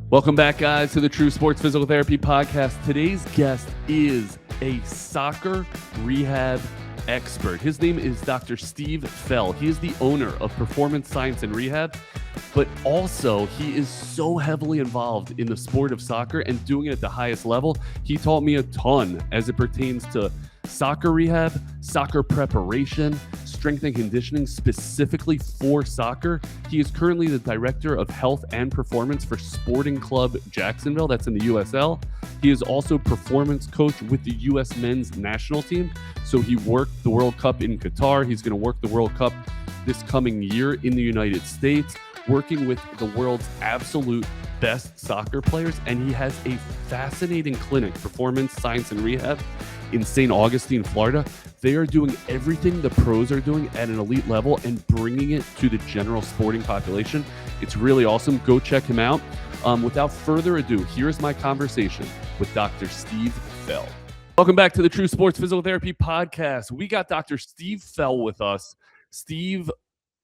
Welcome back, guys, to the True Sports Physical Therapy Podcast. Today's guest is a soccer rehab expert. His name is Dr. Steve Fell. He is the owner of Performance Science and Rehab, but also he is so heavily involved in the sport of soccer and doing it at the highest level. He taught me a ton as it pertains to soccer rehab, soccer preparation, strength and conditioning specifically for soccer. He is currently the Director of Health and Performance for Sporting Club Jacksonville. That's in the USL. He is also performance coach with the US Men's National Team. So he worked the World Cup in Qatar. He's going to work the World Cup this coming year in the United States, working with the world's absolute best soccer players. And he has a fascinating clinic, Performance Science and Rehab, in St. Augustine, Florida. They are doing everything the pros are doing at an elite level and bringing it to the general sporting population. It's really awesome. Go check him out. Without further ado, here's my conversation with Dr. Steve Fell. Welcome back to the True Sports Physical Therapy Podcast. We got Dr. Steve Fell with us. Steve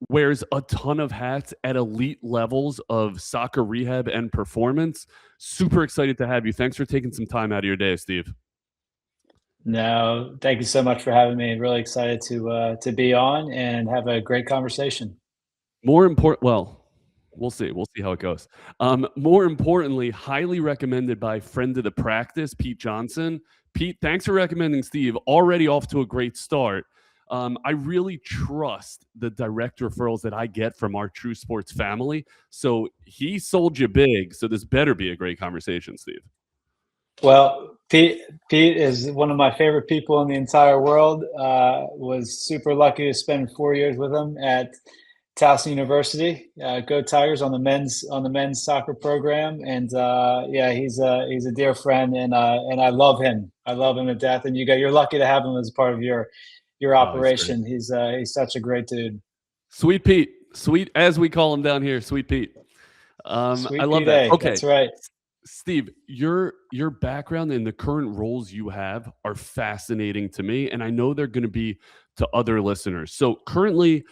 wears a ton of hats at elite levels of soccer rehab and performance. Super excited to have you. Thanks for taking some time out of your day, Steve. No, thank you so much for having me. Really excited to be on and have a great conversation. More important, well, we'll see. We'll see how it goes. More importantly, highly recommended by friend of the practice, Pete Johnson. Pete, thanks for recommending Steve. Already off to a great start. I really trust the direct referrals that I get from our True Sports family. So he sold you big. So this better be a great conversation, Steve. Well, Pete is one of my favorite people in the entire world. Was super lucky to spend 4 years with him at Towson University. Go Tigers on the men's soccer program, and he's a dear friend, and I love him. I love him to death. And you're lucky to have him as part of your operation. He's such a great dude. Sweet Pete, sweet as we call him down here, Sweet Pete. Sweet I love Pete that. A. Okay, That's right. Steve, your background and the current roles you have are fascinating to me, and I know they're going to be to other listeners. So currently,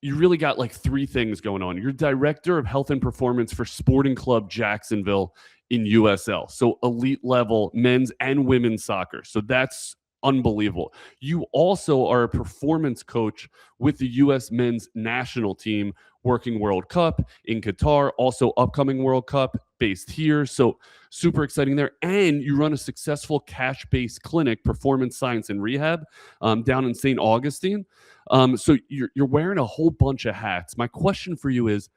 you really got like three things going on. You're Director of Health and Performance for Sporting Club Jacksonville in USL. So elite level men's and women's soccer. So that's unbelievable. You also are a performance coach with the US Men's National Team, working World Cup in Qatar, also upcoming World Cup based here. So super exciting there. And you run a successful cash-based clinic, Performance Science and Rehab, down in St. Augustine. So you're wearing a whole bunch of hats. My question for you is,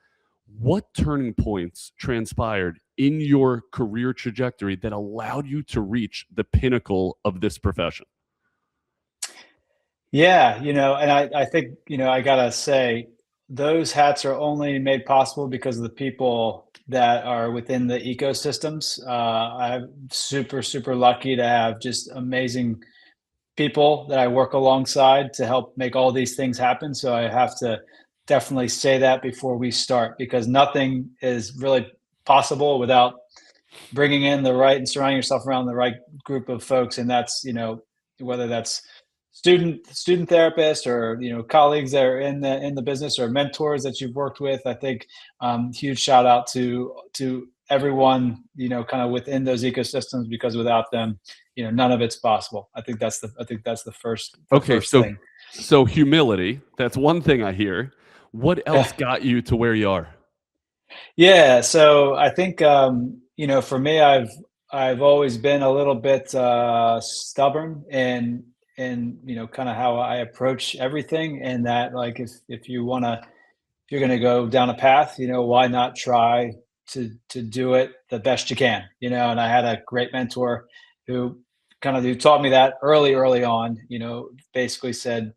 what turning points transpired in your career trajectory that allowed you to reach the pinnacle of this profession? Yeah, and I think, I gotta say, those hats are only made possible because of the people that are within the ecosystems. I'm super, super lucky to have just amazing people that I work alongside to help make all these things happen. So I have to definitely say that before we start, because nothing is really possible without bringing in the right and surrounding yourself around the right group of folks. And that's, whether that's student therapists or colleagues that are in the business or mentors that you've worked with. I think huge shout out to everyone kind of within those ecosystems, because without them none of it's possible. I think that's the first thing. So humility, that's one thing I hear. What else got you to where you are? Yeah, so I think for me, I've always been a little bit stubborn and kind of how I approach everything, and that like if you're going to go down a path, why not try to do it the best you can, and I had a great mentor who taught me that early on, basically said,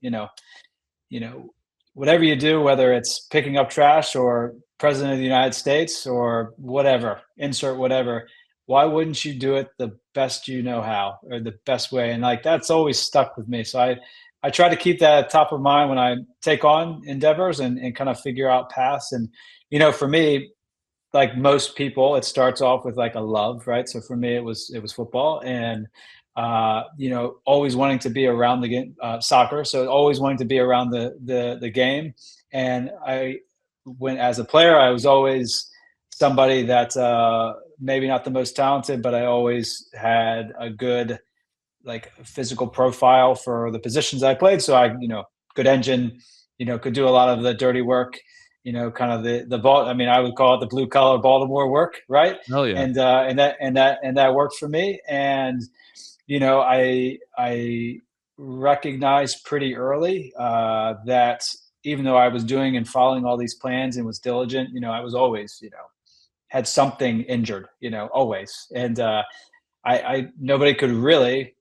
whatever you do, whether it's picking up trash or president of the United States or whatever, insert whatever, why wouldn't you do it the best you know how, or the best way? And like, that's always stuck with me. So I try to keep that at top of mind when I take on endeavors and kind of figure out paths. And, for me, like most people, it starts off with like a love, right? So for me, it was football, and, always wanting to be around the game, soccer. So always wanting to be around the game. And when as a player, I was always somebody that maybe not the most talented, but I always had a good like physical profile for the positions I played. So I, good engine, could do a lot of the dirty work, kind of the ball. I mean, I would call it the blue collar Baltimore work, right? Hell yeah. And that worked for me. And I recognized pretty early that even though I was doing and following all these plans and was diligent, I was always, had something injured, always. And I nobody could really,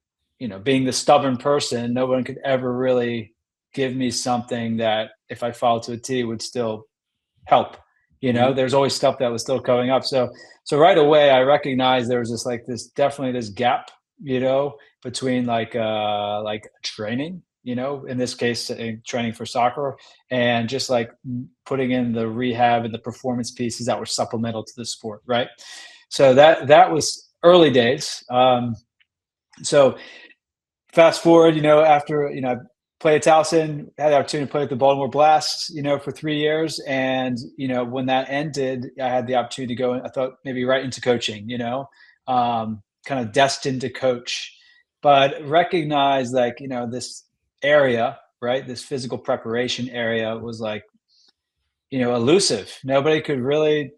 being the stubborn person, no one could ever really give me something that if I followed to a T would still help. Mhm. There's always stuff that was still coming up. So right away I recognized there was definitely this gap, between like training, in this case training for soccer, and just like putting in the rehab and the performance pieces that were supplemental to the sport, right? So that was early days. So fast forward, after I played at Towson, had the opportunity to play with the Baltimore Blast, for 3 years, and when that ended, I had the opportunity to go. I thought maybe right into coaching, kind of destined to coach, but recognize like this area, right? This physical preparation area was like elusive. Nobody could really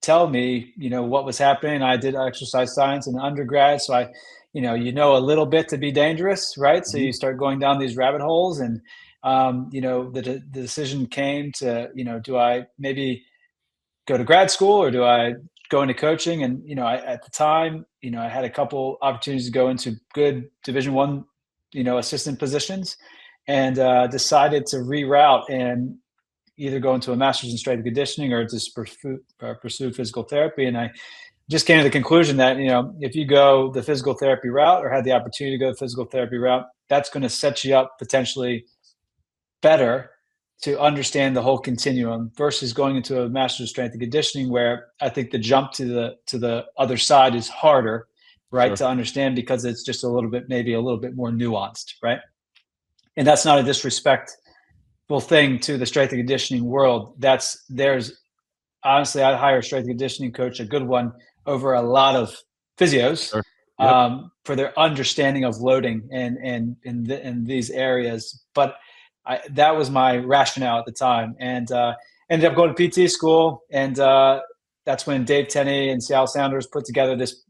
tell me, what was happening. I did exercise science in undergrad, so I, a little bit to be dangerous, right? So Mhm. you start going down these rabbit holes, and the decision came to, do I maybe go to grad school or do I go into coaching? And at the time, I had a couple opportunities to go into good Division One, assistant positions, and decided to reroute and either go into a master's in strength and conditioning or just pursue physical therapy. And I just came to the conclusion that, if you go the physical therapy route or had the opportunity to go the physical therapy route, that's going to set you up potentially better to understand the whole continuum versus going into a master's of strength and conditioning, where I think the jump to the other side is harder, right, Sure. to understand, because it's just maybe a little bit more nuanced, right? And that's not a disrespect thing to the strength and conditioning world. There's honestly, I'd hire a strength and conditioning coach, a good one, over a lot of physios, Sure. Yep. for their understanding of loading and in these areas. But that was my rationale at the time, and ended up going to PT school, and that's when Dave Tenney and Seattle Sounders put together this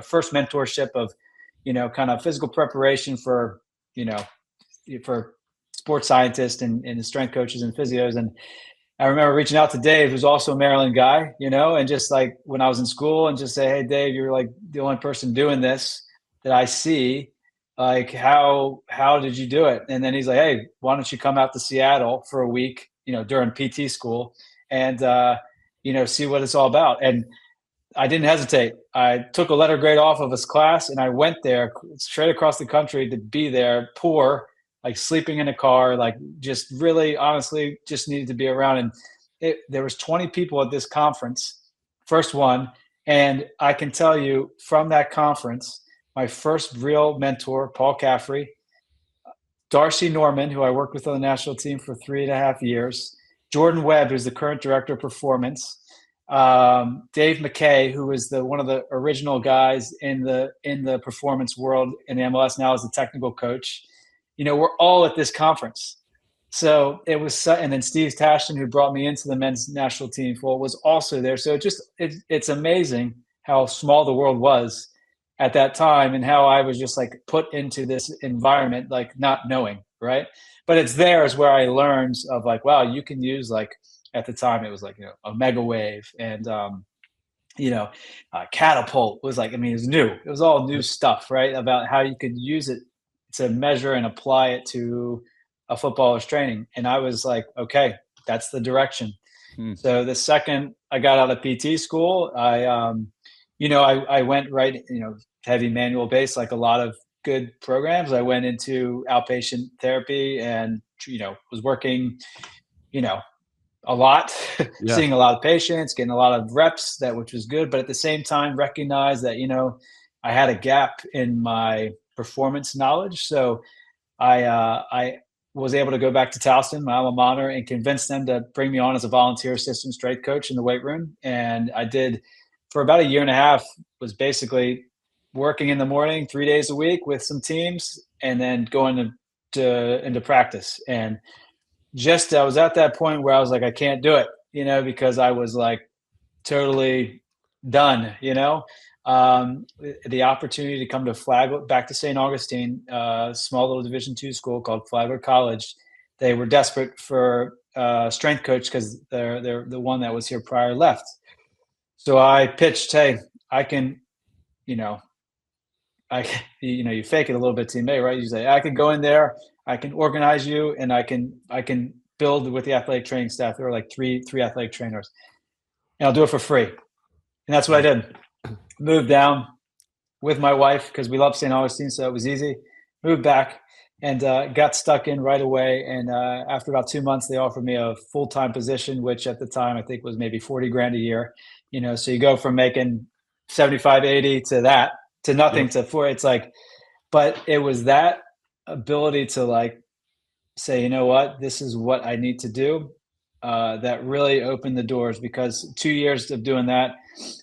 first mentorship of kind of physical preparation for for sports scientists and strength coaches and physios. And I remember reaching out to Dave, who's also a Maryland guy, and just like when I was in school, and just say, "Hey, Dave, you're like the only person doing this that I see. Like, how did you do it?" And then he's like, "Hey, why don't you come out to Seattle for a week, during PT school, and see what it's all about?" And I didn't hesitate. I took a letter grade off of his class, and I went there straight across the country to be there, poor, like sleeping in a car, like just really, honestly, just needed to be around. And there was 20 people at this conference, first one, and I can tell you from that conference, my first real mentor, Paul Caffrey, Darcy Norman, who I worked with on the national team for 3.5 years, Jordan Webb, who's the current director of performance, Dave McKay, who was one of the original guys in the performance world in MLS, now as the technical coach. We're all at this conference. So it was, and then Steve Tashton, who brought me into the men's national team, was also there. So it's amazing how small the world was at that time, and how I was just like put into this environment, like not knowing, right? But it's there is where I learned of like, wow, you can use, like, at the time it was like, a mega wave, and catapult was like, I mean, it was new. It was all new Yep. stuff, right? About how you could use it to measure and apply it to a footballer's training. And I was like, okay, that's the direction. Hmm. So the second I got out of PT school, I went right, heavy manual based, like a lot of good programs. I went into outpatient therapy and, was working, you know, a lot, Yeah. seeing a lot of patients, getting a lot of reps, which was good. But at the same time, recognize that, I had a gap in my performance knowledge. So I was able to go back to Towson, my alma mater, and convince them to bring me on as a volunteer assistant strength coach in the weight room. And I did for about a year and a half, was basically working in the morning 3 days a week with some teams, and then going into practice. And just I was at that point where I was like, I can't do it, because I was like totally done. The opportunity to come to back to St. Augustine, small little Division II school called Flagler College. They were desperate for a strength coach because they're the one that was here prior left. So I pitched, hey, I can, you fake it a little bit, teammate, right? You say, I can go in there, I can organize you, and I can build with the athletic training staff. There were like three athletic trainers, and I'll do it for free. And that's what I did. Moved down with my wife because we love St. Augustine, so it was easy. Moved back and got stuck in right away. And after about 2 months, they offered me a full-time position, which at the time I think was maybe 40 grand a year. So you go from making 75, 80 to that, to nothing, to four. It's like, but it was that ability to like say, you know what, this is what I need to do. That really opened the doors, because 2 years of doing that,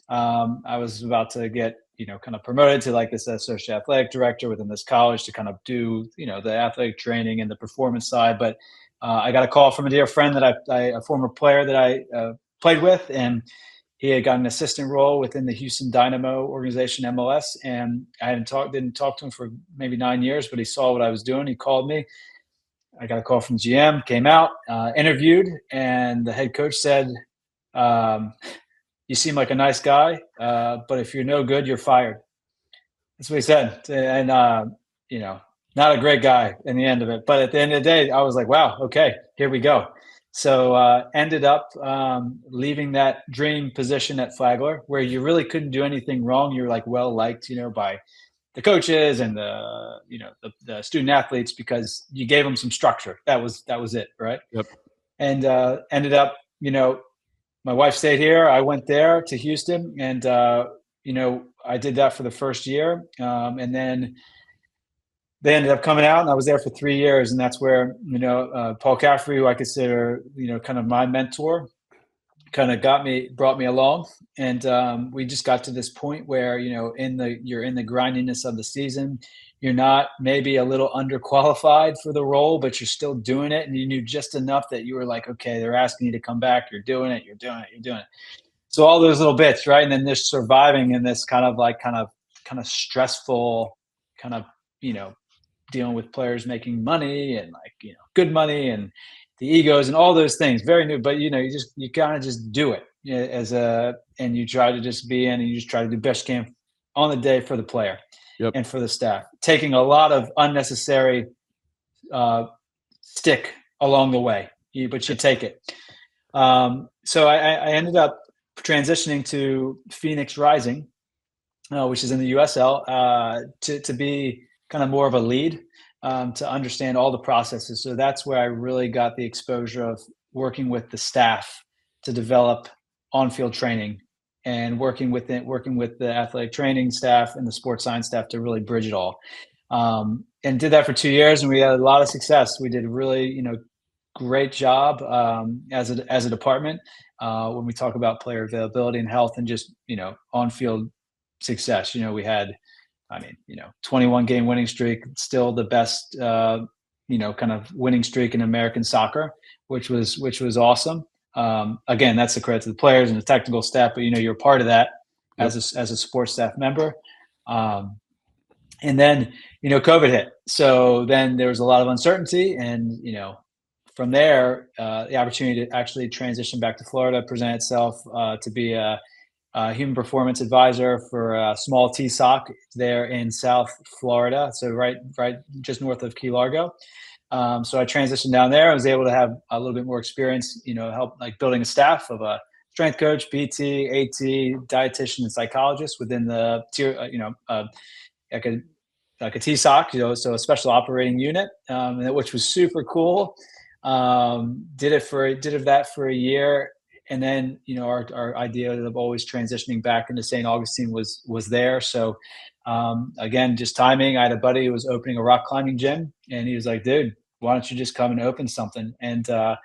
I was about to get, kind of promoted to like this associate athletic director within this college to kind of do, the athletic training and the performance side. But I got a call from a dear friend that a former player that I played with, and he had got an assistant role within the Houston Dynamo organization, MLS. And I didn't talk to him for maybe 9 years, but he saw what I was doing. He called me. I got a call from GM, came out, interviewed, and the head coach said, you seem like a nice guy, but if you're no good, you're fired. That's what he said. And, not a great guy in the end of it. But at the end of the day, I was like, wow, okay, here we go. So ended up leaving that dream position at Flagler, where you really couldn't do anything wrong. You're like well-liked, by the coaches and the student athletes, because you gave them some structure. That was it, right? Yep. And ended up, my wife stayed here. I went there to Houston, and I did that for the first year, and then they ended up coming out, and I was there for 3 years, and that's where Paul Caffrey, who I consider kind of my mentor, kind of brought me along, and we just got to this point where you're in the grindiness of the season. You're not maybe a little underqualified for the role, but you're still doing it, and you knew just enough that you were like, okay, they're asking you to come back. You're doing it. So all those little bits, right? And then just surviving in this kind of stressful kind of dealing with players making money and good money and the egos and all those things. Very new, but you kind of just do it and you try to just be in, and you just try to do best you can on the day for the player. Yep. And for the staff, taking a lot of unnecessary stick along the way, but you take it. So I ended up transitioning to Phoenix Rising, which is in the USL, to be kind of more of a lead, to understand all the processes. So that's where I really got the exposure of working with the staff to develop on-field training, and working with the athletic training staff and the sports science staff to really bridge it all. And did that for 2 years, and we had a lot of success. We did a really, great job as a department when we talk about player availability and health and just, on-field success. We had, 21 game winning streak, still the best, kind of winning streak in American soccer, which was awesome. Again, that's the credit to the players and the technical staff, but you're a part of that. Yep. as a sports staff member. And then, COVID hit. So then there was a lot of uncertainty, and, from there, the opportunity to actually transition back to Florida presented itself, to be a human performance advisor for small T SOC there in South Florida. So right just north of Key Largo. So I transitioned down there. I was able to have a little bit more experience, help like building a staff of a strength coach, PT, AT, dietitian, and psychologist within the tier, like a TSOC, so a special operating unit, which was super cool. Did that for a year. And then, our idea of always transitioning back into St. Augustine was there. So, again, just timing. I had a buddy who was opening a rock climbing gym, and he was like, dude, why don't you just come and open something? And, I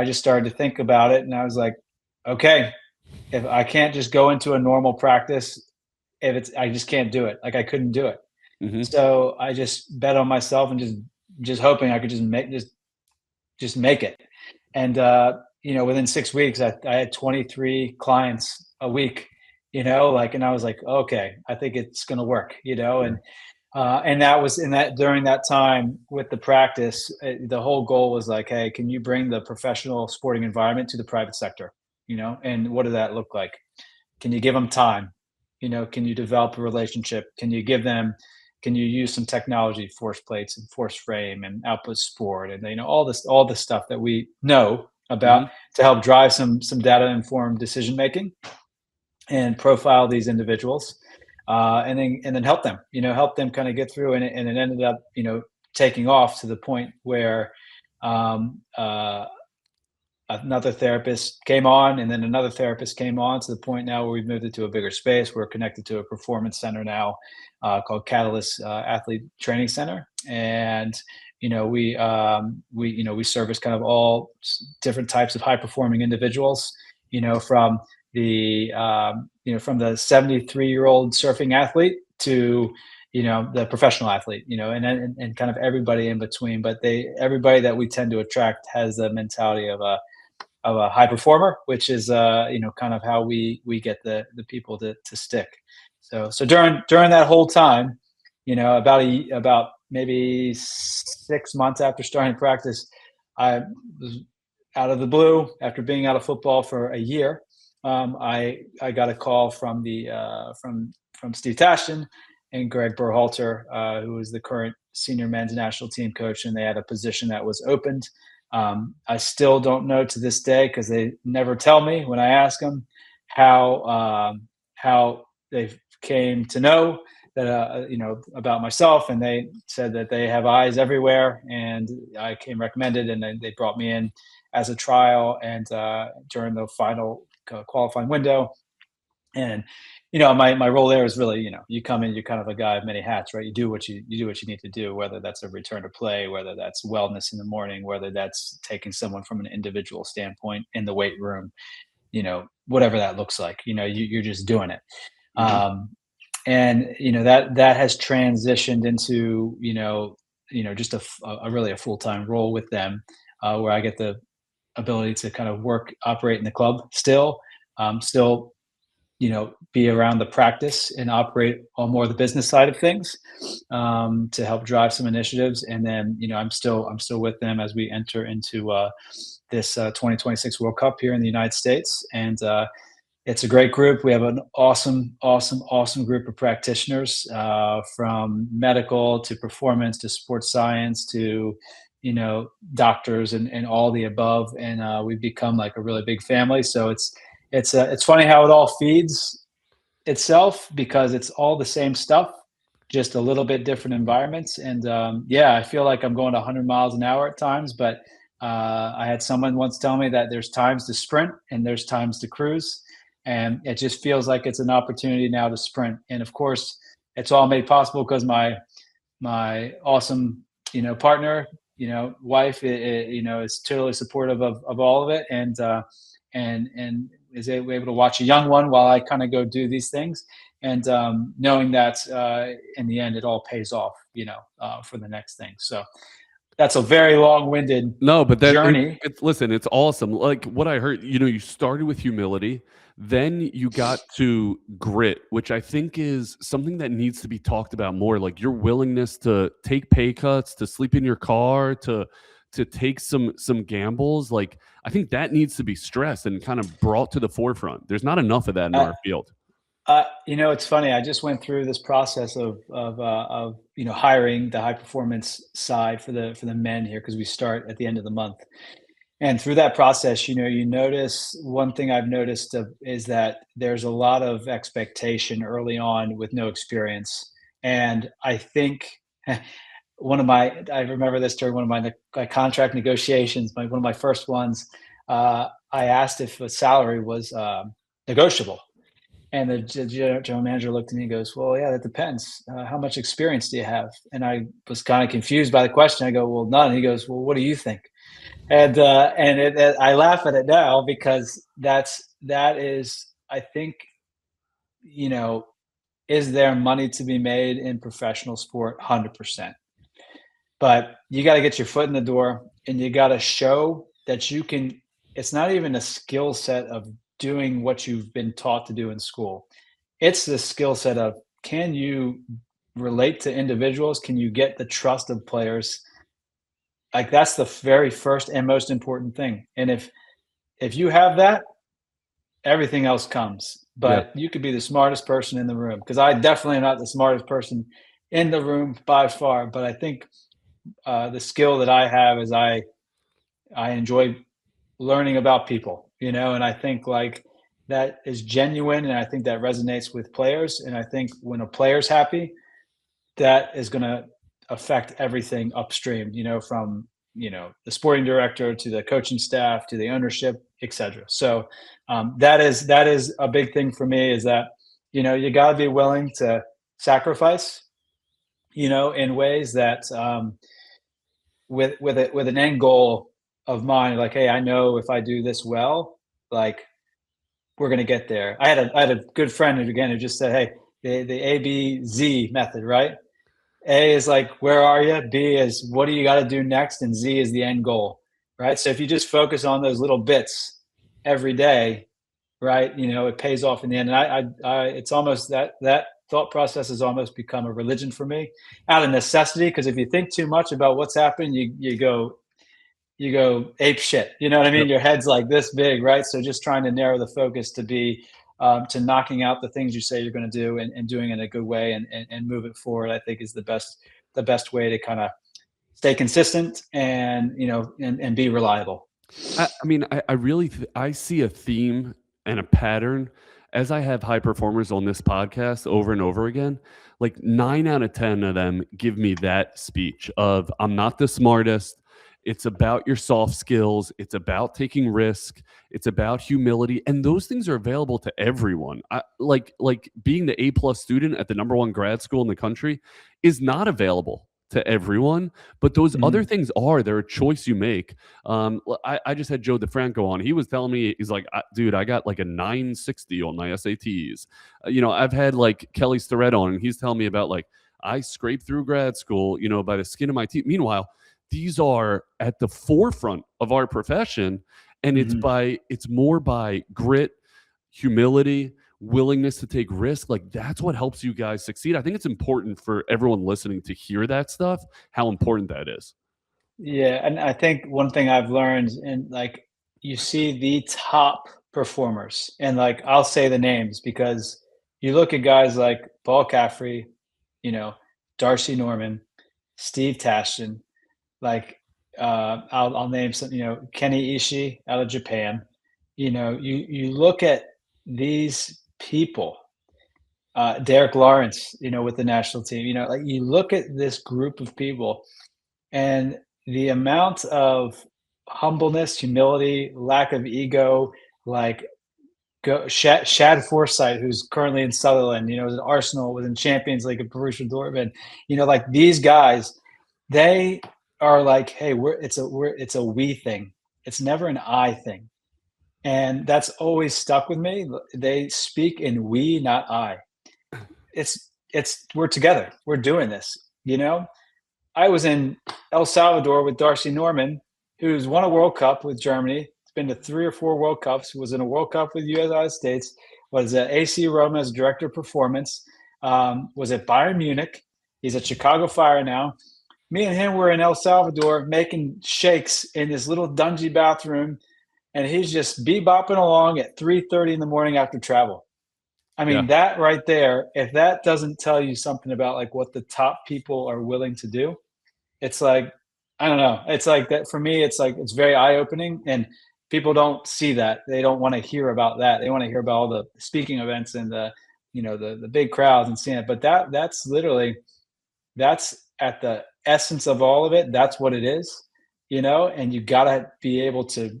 just started to think about it, and I was like, okay, if I can't just go into a normal practice, I just can't do it. Like I couldn't do it. Hmm. So I just bet on myself and just hoping I could just make it. And within 6 weeks, I had 23 clients a week. And I was like, okay, I think it's going to work. And that was in that during that time with the practice, the whole goal was like, hey, can you bring the professional sporting environment to the private sector? And what did that look like? Can you give them time? Can you develop a relationship? Can you use some technology, force plates and force frame and output sport and all this stuff that we know about Hmm. to help drive some data informed decision making and profile these individuals, and then help them kind of get through, and it ended up taking off to the point where um, uh, another therapist came on, and then another therapist came on, to the point now where we've moved it to a bigger space. We're connected to a performance center now, called Catalyst Athlete Training Center, and we service kind of all different types of high performing individuals. From the 73-year-old surfing athlete to the professional athlete, and kind of everybody in between. But everybody that we tend to attract has the mentality of a high performer, which is kind of how we get the people to stick. So during that whole time, about maybe 6 months after starting practice, I was out of the blue, after being out of football for a year. I got a call from from Steve Tashton and Greg Berhalter, who is the current senior men's national team coach, and they had a position that was opened. I still don't know to this day, because they never tell me when I ask them how they came to know that about myself, and they said that they have eyes everywhere, and I came recommended, and then they brought me in as a trial, and during the final qualifying window. And my role there is really, you come in, you're kind of a guy of many hats, right? You do what you need to do, whether that's a return to play, whether that's wellness in the morning, whether that's taking someone from an individual standpoint in the weight room, whatever that looks like. You're just doing it. Hmm. um, and that has transitioned into just a really a full-time role with them, where I get the ability to kind of operate in the club still be around the practice and operate on more of the business side of things, to help drive some initiatives. And then I'm still with them as we enter into this 2026 World Cup here in the United States. And it's a great group. We have an awesome group of practitioners, from medical to performance to sports science to doctors and all the above. And we've become like a really big family. So it's funny how it all feeds itself, because it's all the same stuff, just a little bit different environments. And yeah, I feel like I'm going 100 miles an hour at times, but I had someone once tell me that there's times to sprint and there's times to cruise, and it just feels like it's an opportunity now to sprint. And of course, it's all made possible because my awesome partner, wife, is totally supportive of all of it, and is able to watch a young one while I kind of go do these things, and knowing that in the end it all pays off, for the next thing. So that's a very long-winded No, but journey. listen, it's awesome. Like what I heard, you started with humility, then you got to grit, which I think is something that needs to be talked about more. Like your willingness to take pay cuts, to sleep in your car, to take some gambles. Like I think that needs to be stressed and kind of brought to the forefront. There's not enough of that in Uh, our field. it's funny. I just went through this process of hiring the high performance side for the men here, because we start at the end of the month. And through that process, you notice one thing I've noticed is that there's a lot of expectation early on with no experience. And I think I remember this during one of my contract negotiations, one of my first ones. I asked if a salary was negotiable, and the general manager looked at me and goes, "Well, yeah, that depends. How much experience do you have?" And I was kind of confused by the question. I go, "Well, none." He goes, "Well, what do you think?" I laugh at it now because that is, I think, you know, is there money to be made in professional sport? 100%. But you got to get your foot in the door and you got to show that you can. It's not even a skill set of doing what you've been taught to do in school. It's the skill set of, can you relate to individuals? Can you get the trust of players? Like, that's the very first and most important thing. And if you have that, everything else comes. Yeah. But you could be the smartest person in the room, because I definitely am not the smartest person in the room by far. But I think the skill that I have is I enjoy learning about people, and I think like that is genuine, and I think that resonates with players. And I think when a player's happy, that is going to affect everything upstream, from the sporting director to the coaching staff to the ownership, etc. So that is a big thing for me, is that you got to be willing to sacrifice, in ways that with an end goal of mine, like, hey, I know if I do this well, like, we're going to get there. I had a good friend who just said, hey, the ABZ method, right? A is like, where are you? B is, what do you got to do next? And Z is the end goal, right? So if you just focus on those little bits every day, right, it pays off in the end. And I it's almost that thought process has almost become a religion for me, out of necessity. Because if you think too much about what's happened, you go ape shit. You know what I mean? Yep. Your head's like this big, right? So just trying to narrow the focus to be to knocking out the things you say you're going to do, and doing it in a good way, and move it forward, I think, is the best way to kind of stay consistent and and be reliable. I mean, I really I see a theme and a pattern as I have high performers on this podcast over and over again. Like 9 out of 10 of them give me that speech of, I'm not the smartest. It's about your soft skills. It's about taking risk. It's about humility, and those things are available to everyone. Like being the A+ student at the #1 grad school in the country is not available to everyone, but those other Mhm. things are. They're a choice you make. I just had Joe DeFranco on. He was telling me, he's like, dude, I got like a 960 on my SATs. I've had like Kelly Starrett on, and he's telling me about, like, I scraped through grad school, by the skin of my teeth. Meanwhile, these are at the forefront of our profession, and Mhm. it's more by grit, humility, willingness to take risk. Like, that's what helps you guys succeed. I think it's important for everyone listening to hear that stuff, how important that is. Yeah, and I think one thing I've learned, and like, you see the top performers, and like, I'll say the names because you look at guys like Paul Caffrey, you know, Darcy Norman, Steve Tashton, like, I'll name some, Kenny Ishii out of Japan. You look at these people, Derek Lawrence, with the national team. Like, you look at this group of people, and the amount of humbleness, humility, lack of ego, like, Shad Forsythe, who's currently in Sutherland, was at Arsenal, was in Champions League at Borussia Dortmund. Like, these guys, they are like, hey, it's a we thing. It's never an I thing, and that's always stuck with me. They speak in we, not I. It's we're together. We're doing this. I was in El Salvador with Darcy Norman, who's won a World Cup with Germany. He's been to 3 or 4 World Cups. Was in a World Cup with the United States. Was at AC Roma as director of performance. Was at Bayern Munich. He's at Chicago Fire now. Me and him were in El Salvador making shakes in this little dungy bathroom, and he's just bebopping along at 3:30 in the morning after travel. I Yeah. mean, that right there, if that doesn't tell you something about like what the top people are willing to do, it's like, I don't know. It's like that for me. It's like, it's very eye opening, and people don't see that. They don't want to hear about that. They want to hear about all the speaking events and the big crowds and seeing it. But that's literally, that's at the essence of all of it. That's what it is, and you gotta be able to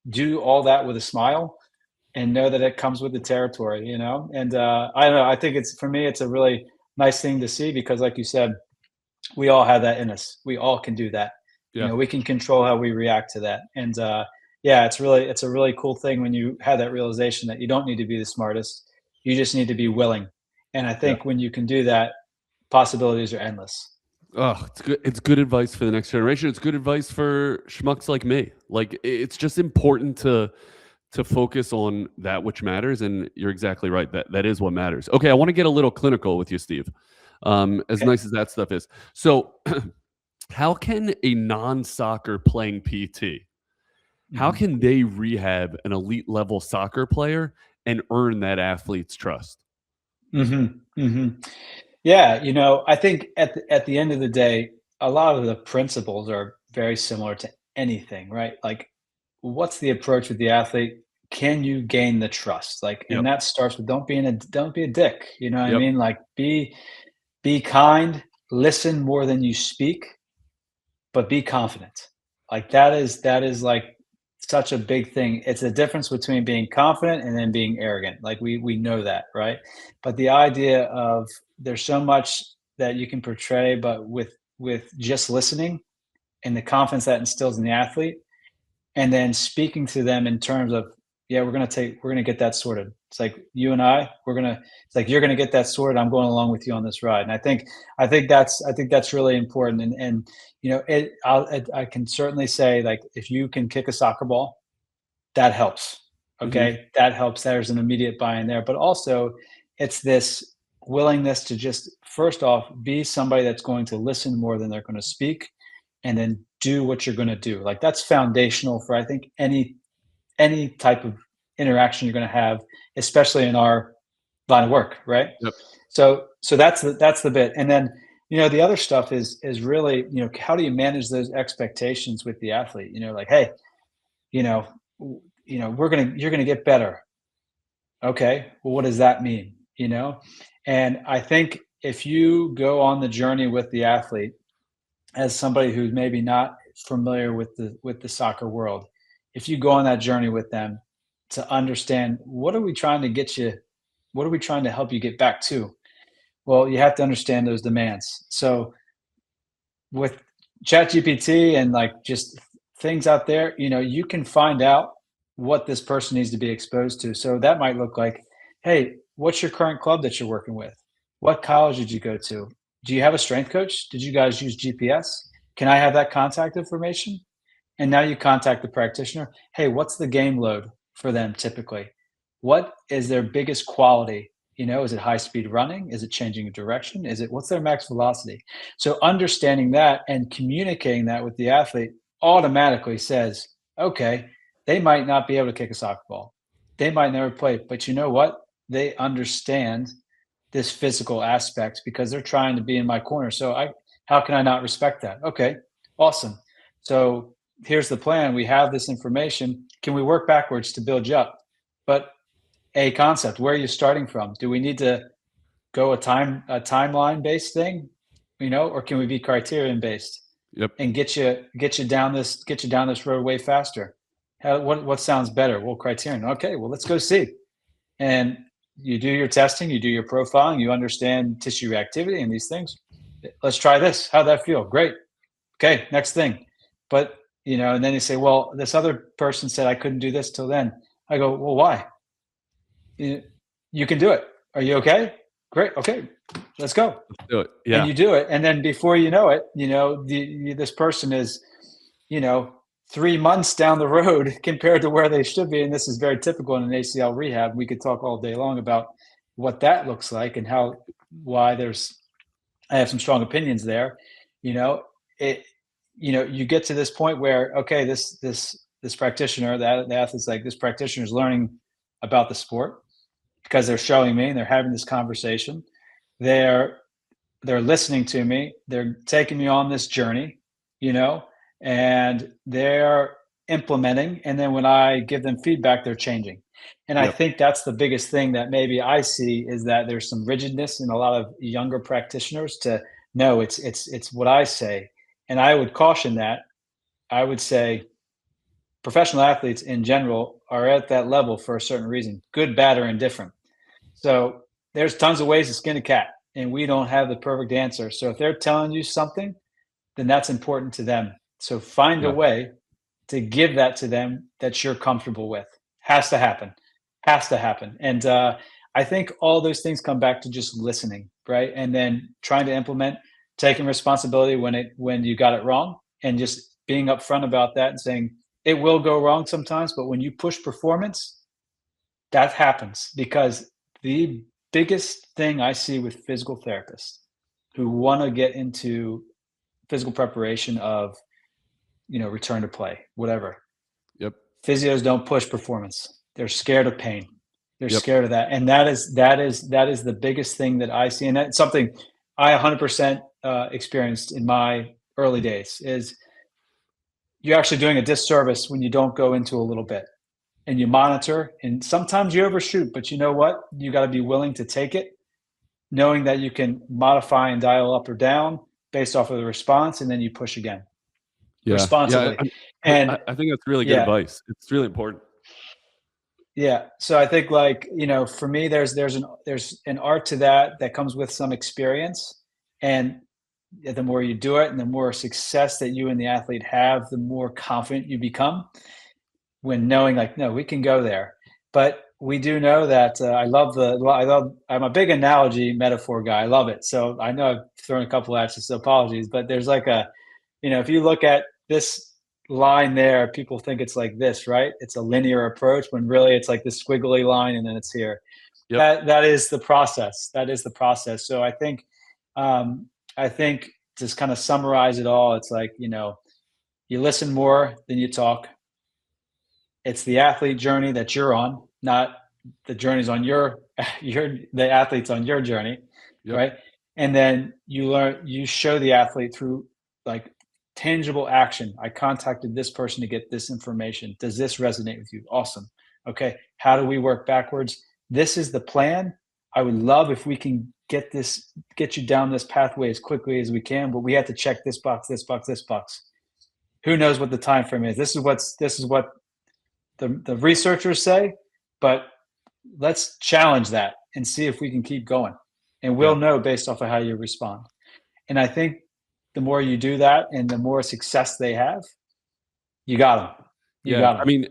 do all that with a smile and know that it comes with the territory, And I don't know. I think it's, for me, it's a really nice thing to see, because, like you said, we all have that in us. We all can do that. Yeah. We can control how we react to that. And yeah, it's a really cool thing when you have that realization that you don't need to be the smartest. You just need to be willing. And I Yeah. think when you can do that, possibilities are endless. Oh, it's good. It's good advice for the next generation. It's good advice for schmucks like me. Like it's just important to focus on that which matters. And you're exactly right. That is what matters. Okay, I want to get a little clinical with you, Steve. As Okay. nice as that stuff is. So, how can a non-soccer playing PT, how Mhm. can they rehab an elite level soccer player and earn that athlete's trust? Mhm. Mhm. Yeah, I think at the end of the day, a lot of the principles are very similar to anything, right? Like, what's the approach with the athlete? Can you gain the trust? Like, and Yep. that starts with don't be a dick. You know what I Yep. mean? Like, be kind, listen more than you speak, but be confident. Like that is like such a big thing. It's a difference between being confident and then being arrogant. Like we know that, right? But the idea of there's so much that you can portray, but with just listening and the confidence that instills in the athlete, and then speaking to them in terms of, yeah, we're gonna get that sorted. It's like you and I, it's like you're gonna get that sorted. I'm going along with you on this ride. And I think that's really important. And I can certainly say, like, if you can kick a soccer ball, that helps. Hmm. Okay, that helps. There's an immediate buy-in there, but also it's this willingness to just first off be somebody that's going to listen more than they're going to speak, and then do what you're going to do. Like that's foundational for I think any type of interaction you're going to have, especially in our line of work, right? Yep. So that's the bit, and then the other stuff is really how do you manage those expectations with the athlete? Like, hey, you know, you're gonna get better. Okay, well, what does that mean? And I think if you go on the journey with the athlete as somebody who's maybe not familiar with the soccer world, if you go on that journey with them to understand what are we trying to get you, what are we trying to help you get back to? Well, you have to understand those demands. So with ChatGPT and like just things out there, you can find out what this person needs to be exposed to. So that might look like, hey, what's your current club that you're working with? What college did you go to? Do you have a strength coach? Did you guys use GPS? Can I have that contact information? And now you contact the practitioner. Hey, what's the game load for them typically? What is their biggest quality? Is it high speed running? Is it changing a direction? What's their max velocity? So understanding that and communicating that with the athlete automatically says, okay, they might not be able to kick a soccer ball. They might never play, but you know what? They understand this physical aspect because they're trying to be in my corner. So how can I not respect that? Okay, awesome. So here's the plan. We have this information. Can we work backwards to build you up? But a concept, where are you starting from? Do we need to go a timeline based thing, or can we be criterion based Yep. and get you down this road way faster? What sounds better? Well, criterion. Okay, well, let's go see. And you do your testing, you do your profiling, you understand tissue reactivity and these things. Let's try this. How'd that feel? Great. Okay, next thing. But and then you say, well, this other person said I couldn't do this till then. I go, well, why? You can do it. Are you okay? Great. Okay, let's go. Do it. And Yeah. you do it, and then before you know it, this person is, you know, 3 months down the road compared to where they should be. And this is very typical in an ACL rehab. We could talk all day long about what that looks like and why I have some strong opinions there. You know, it, you get to this point where, okay, this practitioner, the athlete's like, this practitioner is learning about the sport because they're showing me and they're having this conversation. They're they're listening to me. They're taking me on this journey, and they're implementing. And then when I give them feedback, they're changing. And I Yep. think that's the biggest thing that maybe I see is that there's some rigidness in a lot of younger practitioners to no, it's what I say. And I would caution that. I would say professional athletes in general are at that level for a certain reason, good, bad, or indifferent. So there's tons of ways to skin a cat, and we don't have the perfect answer. So if they're telling you something, then that's important to them. So find a Yeah. way to give that to them that you're comfortable with. Has to happen. Has to happen. And I think all those things come back to just listening, right? And then trying to implement, taking responsibility when you got it wrong, and just being upfront about that and saying it will go wrong sometimes, but when you push performance, that happens. Because the biggest thing I see with physical therapists who want to get into physical preparation of, return to play, whatever. Yep. Physios don't push performance. They're scared of pain. They're Yep. scared of that. And that is the biggest thing that I see. And that's something I 100% experienced in my early days. Is you're actually doing a disservice when you don't go into a little bit and you monitor. And sometimes you overshoot, but you know what? You got to be willing to take it, knowing that you can modify and dial up or down based off of the response, and then you push again responsibly. And I think that's really good yeah, advice. It's really important. yeah. So I think, for me, there's an art to that comes with some experience. And the more you do it and the more success that you and the athlete have, the more confident you become when knowing, like, no, we can go there. But we do know that I'm a big analogy metaphor guy. I love it. So I know I've thrown a couple at you, so apologies, but there's if you look at this line there, people think it's like this, right? It's a linear approach when really it's like this squiggly line and then it's here. Yep. That is the process. That is the process. So I think just kind of summarize it all. It's like, you listen more than you talk. It's the athlete journey that you're on, not the journeys on the athlete's on your journey, Yep. right? And then you show the athlete through, like, tangible action. I contacted this person to get this information. Does this resonate with you? Awesome. Okay. How do we work backwards? This is the plan. I would love if we can get you down this pathway as quickly as we can, but we have to check this box, this box, this box. Who knows what the time frame is? This is what the researchers say, but let's challenge that and see if we can keep going. And we'll know based off of how you respond. And I think the more you do that and the more success they have, you got them. I mean,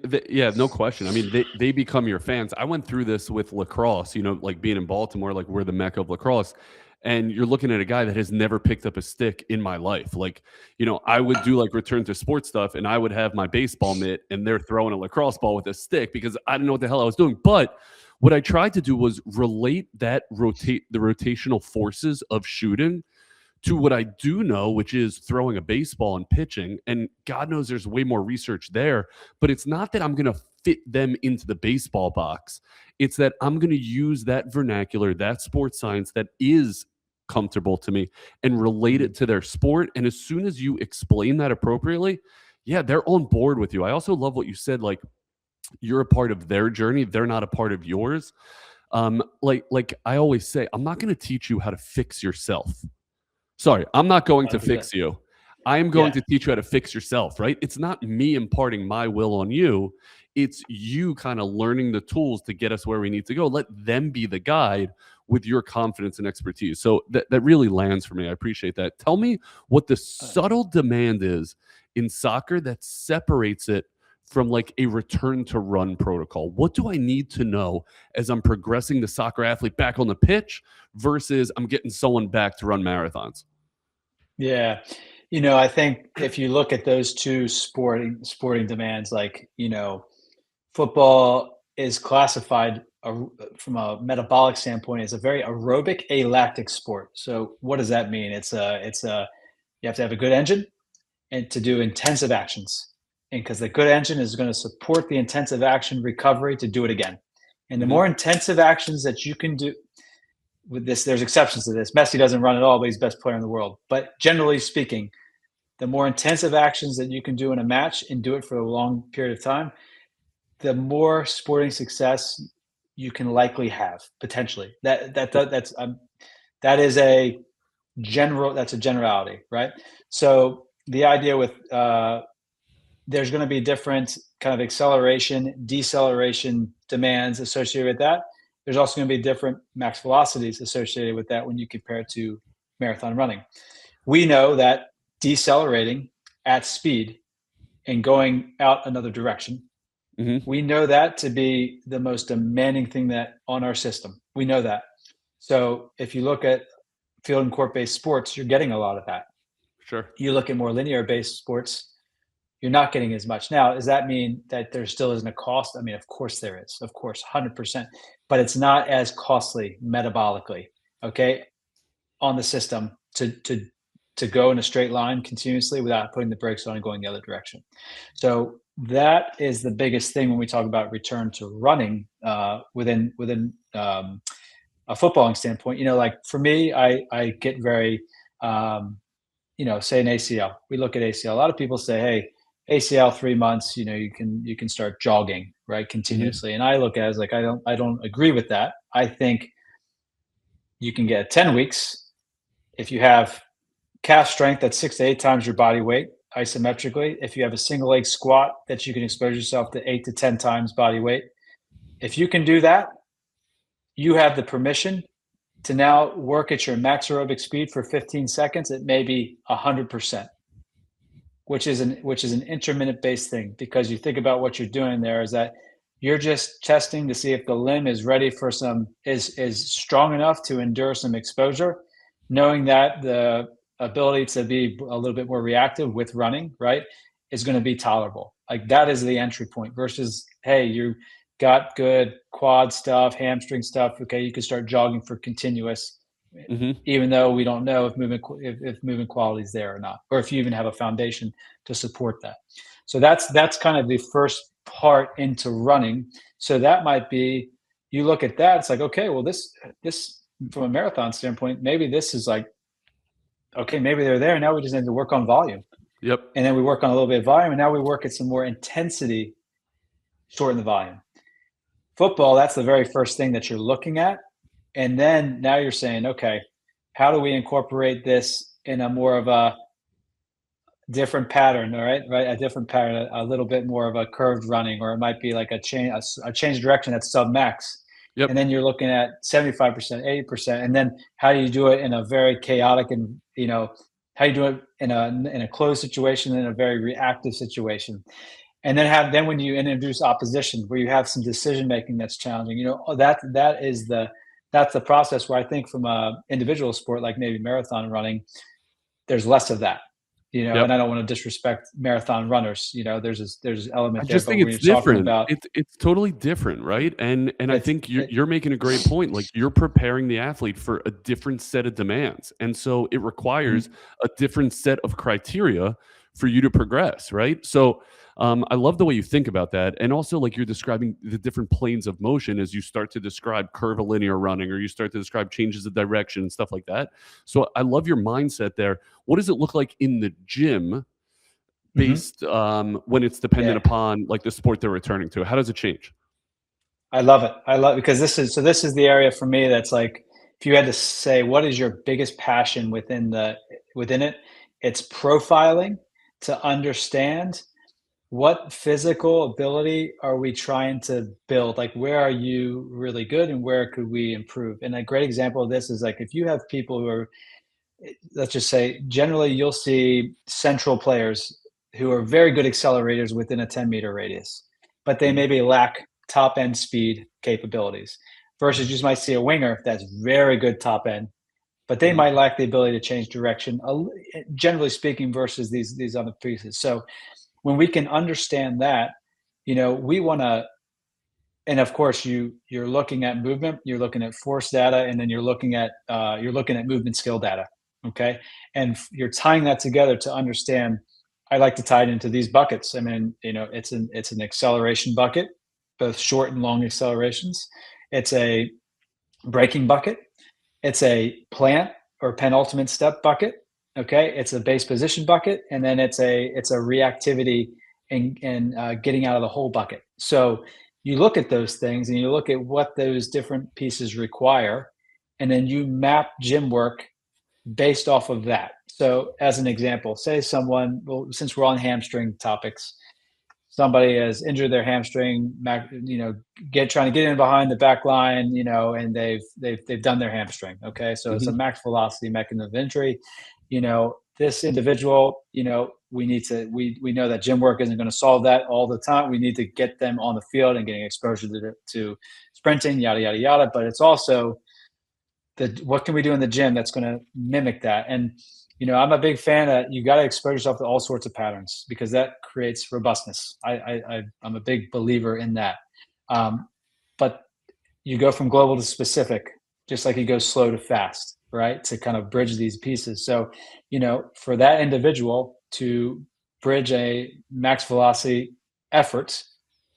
no question. I mean, they become your fans. I went through this with lacrosse, like being in Baltimore, like we're the mecca of lacrosse. And you're looking at a guy that has never picked up a stick in my life. Like, I would do like return to sports stuff and I would have my baseball mitt and they're throwing a lacrosse ball with a stick because I didn't know what the hell I was doing. But what I tried to do was relate the rotational forces of shooting to what I do know, which is throwing a baseball and pitching. And God knows there's way more research there, but it's not that I'm going to fit them into the baseball box. It's that I'm going to use that vernacular, that sports science that is comfortable to me and relate it to their sport. And as soon as you explain that appropriately, they're on board with you. I also love what you said, like, you're a part of their journey. They're not a part of yours. Like I always say, I'm not going to teach you how to fix yourself. Sorry, I'm not going to fix you. I am going to teach you how to fix yourself, right? It's not me imparting my will on you. It's you kind of learning the tools to get us where we need to go. Let them be the guide with your confidence and expertise. So that really lands for me. I appreciate that. Tell me what the subtle demand is in soccer that separates it from like a return to run protocol. What do I need to know as I'm progressing the soccer athlete back on the pitch versus I'm getting someone back to run marathons? Yeah. I think if you look at those two sporting demands, like, football is classified from a metabolic standpoint as a very aerobic alactic sport. So what does that mean? It's you have to have a good engine and to do intensive actions. And because the good engine is going to support the intensive action recovery to do it again. And the more intensive actions that you can do with this, there's exceptions to this. Messi doesn't run at all, but he's the best player in the world. But generally speaking, the more intensive actions that you can do in a match and do it for a long period of time, the more sporting success you can likely have potentially. That's a generality, right? So the idea with there's going to be different kind of acceleration, deceleration demands associated with that. There's also going to be different max velocities associated with that when you compare it to marathon running. We know that decelerating at speed and going out another direction. Mm-hmm. We know that to be the most demanding thing that on our system. We know that. So if you look at field and court-based sports, you're getting a lot of that. Sure. You look at more linear-based sports, you're not getting as much. Now, does that mean that there still isn't a cost? I mean, of course there is, of course, 100%, but it's not as costly metabolically, okay, on the system to go in a straight line continuously without putting the brakes on and going the other direction. So that is the biggest thing when we talk about return to running within a footballing standpoint. Like for me, I get very say an ACL. We look at ACL. A lot of people say, hey, ACL 3 months, you can start jogging, right, continuously. And I look at it as like I don't agree with that. I think you can get 10 weeks if you have calf strength that's 6 to 8 times your body weight isometrically. If you have a single leg squat that you can expose yourself to 8 to 10 times body weight. If you can do that, you have the permission to now work at your max aerobic speed for 15 seconds at maybe 100%, which is an intermittent based thing, because you think about what you're doing there is that you're just testing to see if the limb is ready for is strong enough to endure some exposure, knowing that the ability to be a little bit more reactive with running, right, is going to be tolerable. Like that is the entry point versus, hey, you got good quad stuff, hamstring stuff. Okay, you can start jogging for continuous, even though we don't know if movement quality is there or not, or if you even have a foundation to support that. So that's kind of the first part into running. So that might be, you look at that, it's like, okay, well, this from a marathon standpoint, maybe this is like, okay, maybe they're there. Now we just need to work on volume. Yep. And then we work on a little bit of volume, and now we work at some more intensity, shorten the volume. Football, that's the very first thing that you're looking at. And then now you're saying, okay, how do we incorporate this in a more of a different pattern, all right? A different pattern, a little bit more of a curved running, or it might be like a change direction that's sub max. Yep. And then you're looking at 75%, 80%. And then how do you do it in a very chaotic and, how you do it in a closed situation, in a very reactive situation. And then when you introduce opposition, where you have some decision making that's challenging, that's the process where I think from a individual sport like maybe marathon running, there's less of that. Yep. And I don't want to disrespect marathon runners. There's an element I there. just think it's different. It's totally different, right? And I think you're making a great point. Like you're preparing the athlete for a different set of demands, and so it requires a different set of criteria for you to progress, right? So I love the way you think about that, and also like you're describing the different planes of motion as you start to describe curvilinear running, or you start to describe changes of direction and stuff like that. So I love your mindset there. What does it look like in the gym, based when it's dependent upon like the sport they're returning to? How does it change? I love it. Because this is the area for me that's like, if you had to say what is your biggest passion within it, it's profiling to understand what physical ability are we trying to build? Like, where are you really good and where could we improve? And a great example of this is like, if you have people who are, let's just say, generally you'll see central players who are very good accelerators within a 10-meter radius, but they maybe lack top end speed capabilities, versus you just might see a winger that's very good top end, but they might lack the ability to change direction, generally speaking, versus these other pieces. So when we can understand that, we want to, and of course you're looking at movement, you're looking at force data, and then you're looking at movement skill data. Okay. And you're tying that together to understand. I like to tie it into these buckets. I mean, it's an acceleration bucket, both short and long accelerations. It's a braking bucket. It's a plant or penultimate step bucket. Okay, it's a base position bucket, and then it's a reactivity and getting out of the hole bucket. So you look at those things and you look at what those different pieces require, and then you map gym work based off of that. So as an example, say someone, well, since we're on hamstring topics, somebody has injured their hamstring, trying to get in behind the back line, and they've done their hamstring. Okay, so it's a max velocity mechanism of injury. This individual, we know that gym work isn't going to solve that all the time. We need to get them on the field and getting exposure to sprinting, yada, yada, yada. But it's also what can we do in the gym that's going to mimic that? And, I'm a big fan that you got to expose yourself to all sorts of patterns because that creates robustness. I'm a big believer in that. But you go from global to specific, just like you go slow to fast, right? To kind of bridge these pieces. So, for that individual to bridge a max velocity effort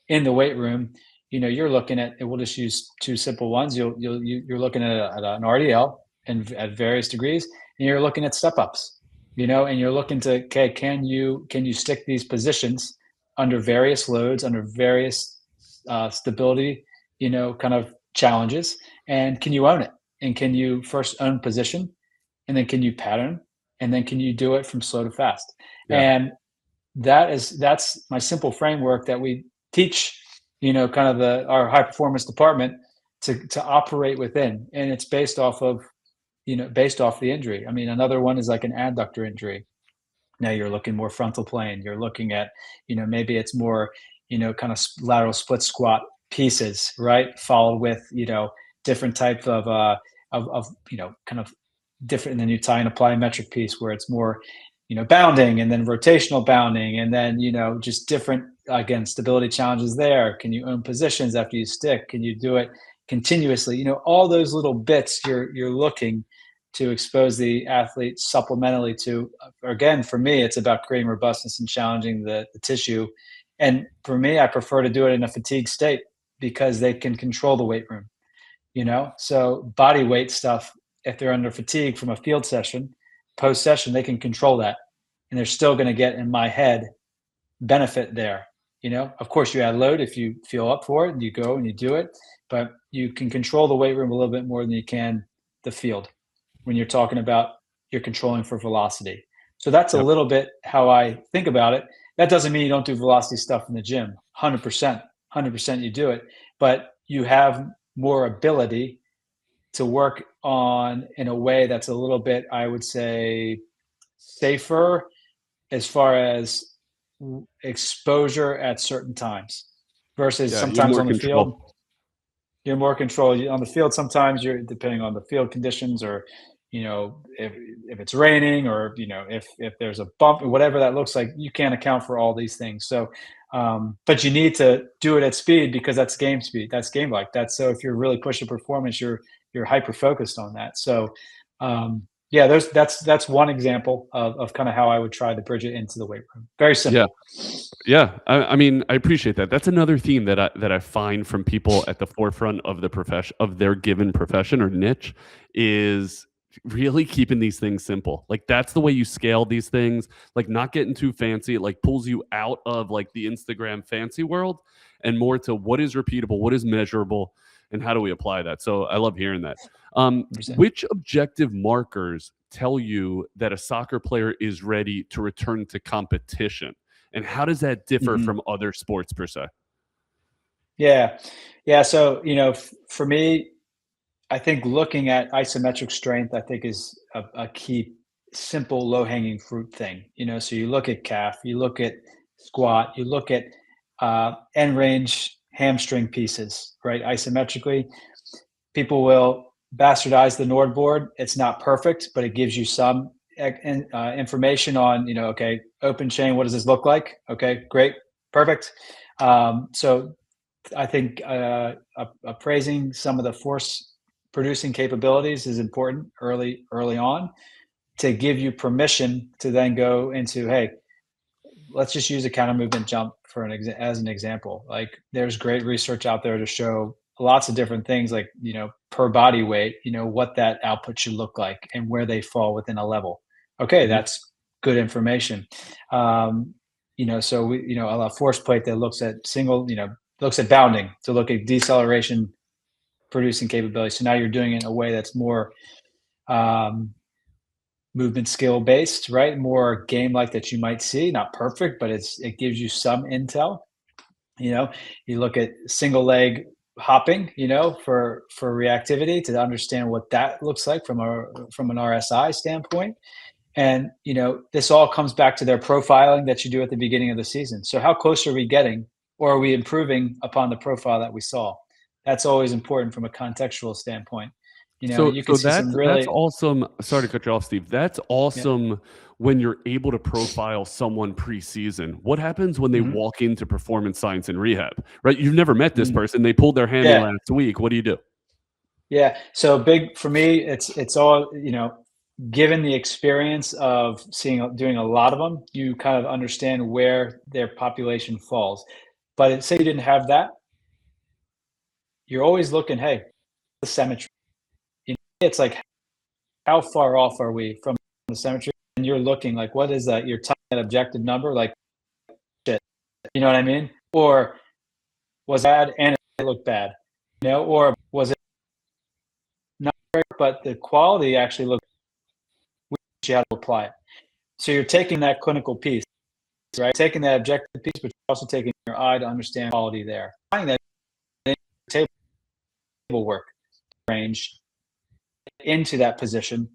in the weight room, you're looking at, we'll just use two simple ones. You're looking at an RDL and at various degrees, and you're looking at step ups, and you're looking to, okay, can you stick these positions under various loads, under various stability, kind of challenges, and can you own it? And can you first own position, and then can you pattern, and then can you do it from slow to fast? Yeah. And that's my simple framework that we teach, kind of our high performance department to operate within, and it's based off the injury. I mean, another one is like an adductor injury. Now you're looking more frontal plane. You're looking at, maybe it's more, kind of lateral split squat pieces, right? Followed with, different types of kind of different. And then you tie in a plyometric piece where it's more, bounding, and then rotational bounding, and then, just different, again, stability challenges there. Can you own positions after you stick? Can you do it continuously? All those little bits you're looking to expose the athlete supplementally to. Again, for me, it's about creating robustness and challenging the tissue. And for me, I prefer to do it in a fatigue state because they can control the weight room, So body weight stuff, if they're under fatigue from a field session, post session, they can control that. And they're still going to get, in my head, benefit there. Of course, you add load if you feel up for it and you go and you do it, but you can control the weight room a little bit more than you can the field when you're talking about you're controlling for velocity. So that's a little bit how I think about it. That doesn't mean you don't do velocity stuff in the gym. 100% you do it, but you have more ability to work on in a way that's a little bit, I would say, safer as far as exposure at certain times versus sometimes on the field. You're more control on the field. Sometimes you're depending on the field conditions, or if it's raining, or if there's a bump or whatever that looks like, you can't account for all these things. So but you need to do it at speed because that's game speed, that's game like that. So if you're really pushing performance, you're hyper focused on that. So that's one example of kind of how I would try to bridge it into the weight room. Very simple. Yeah. I mean, I appreciate that. That's another theme that I find from people at the forefront of the profession, of their given profession or niche, is really keeping these things simple. Like, that's the way you scale these things, like not getting too fancy. It like pulls you out of like the Instagram fancy world and more to what is repeatable, what is measurable, and how do we apply that? So I love hearing that. Which objective markers tell you that a soccer player is ready to return to competition? And how does that differ from other sports per se? Yeah. So, for me, I think looking at isometric strength, I think is a key, simple, low hanging fruit thing. So you look at calf, you look at squat, you look at end range hamstring pieces, right? Isometrically, people will bastardize the Nord board. It's not perfect, but it gives you some information on, okay, open chain, what does this look like? Okay, great, perfect. So I think appraising some of the force producing capabilities is important early on to give you permission to then go into, hey, let's just use a counter movement jump as an example. Like, there's great research out there to show lots of different things, like, per body weight, what that output should look like and where they fall within a level. Okay, that's good information. So we, a force plate that looks at looks at bounding to look at deceleration producing capability. So now you're doing it in a way that's more movement skill based, right? More game like that you might see, not perfect, but it gives you some intel. You look at single leg hopping, for reactivity, to understand what that looks like from an RSI standpoint. And, this all comes back to their profiling that you do at the beginning of the season. So how close are we getting, or are we improving upon the profile that we saw? That's always important from a contextual standpoint. So, You can so see some that's really, awesome. Sorry to cut you off, Steve. That's yeah. awesome when you're able to profile someone preseason. What happens when they Mhm. walk into Performance Science and Rehab? Right? You've never met this Mm. person. They pulled their hammy Yeah. last week. What do you do? Yeah. So big for me, it's all, given the experience of doing a lot of them, you kind of understand where their population falls. But say you didn't have that, you're always looking, hey, the symmetry. It's like, how far off are we from the symmetry? And you're looking like, what is that? You're typing that objective number, like, shit. You know what I mean? Or was bad and it looked bad, or was it not great, but the quality actually looked, you had to apply it. So you're taking that clinical piece, right? Taking that objective piece, but you're also taking your eye to understand quality there. Applying that table work range into that position,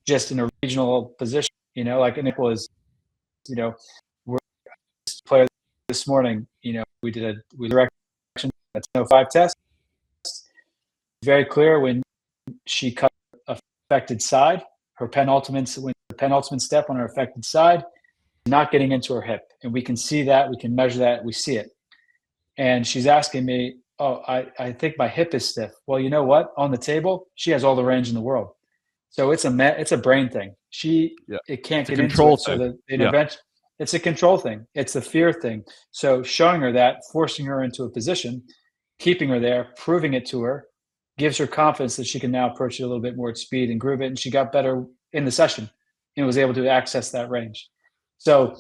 just in a regional position, like an example is, we're player this morning, we did a direction that's no 5 test. Very clear when she cut affected side, her penultimate step on her affected side, not getting into her hip. And we can see that, we can measure that, we see it. And she's asking me, oh, I think my hip is stiff. Well, you know what? On the table, she has all the range in the world. So it's a brain thing. Yeah. It can't It's a get into control it. So thing. the Yeah. intervention, it's a control thing. It's a fear thing. So showing her that, forcing her into a position, keeping her there, proving it to her, gives her confidence that she can now approach it a little bit more at speed and groove it. And she got better in the session and was able to access that range. So